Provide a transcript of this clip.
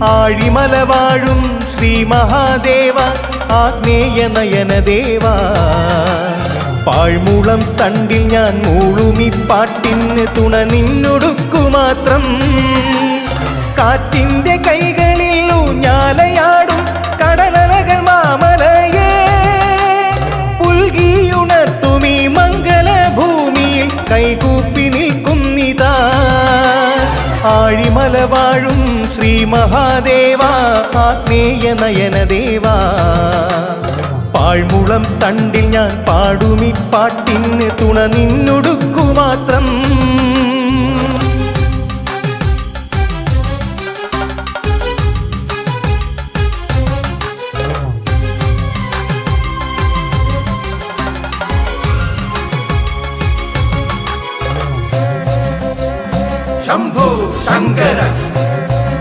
ആഴിമല വാഴും ശ്രീ മഹാദേവ ആഗ്നേയ നയനദേവ പാഴ്മുളം തണ്ടിൽ ഞാൻ മൂളുമി പാട്ടിന് തുണ നിന്നൊടുക്കു മാത്രം കാറ്റിന്റെ കൈകളിൽ ഊഞ്ഞാലയാടും കടലലകൾ മാമലയേ പുൽകിയുണർത്തുമീ മംഗളഭൂമിയിൽ കൈകൂപ്പി നിൽക്കുന്നിതാ ആഴിമല വാഴും ശ്രീ മഹാദേവ ആഗ്നേയ നയനദേവ പാഴ്മുളം തണ്ടിൽ ഞാൻ പാടുമി പാട്ടിന് തുണ നിന്നൊടുക്കു മാത്രം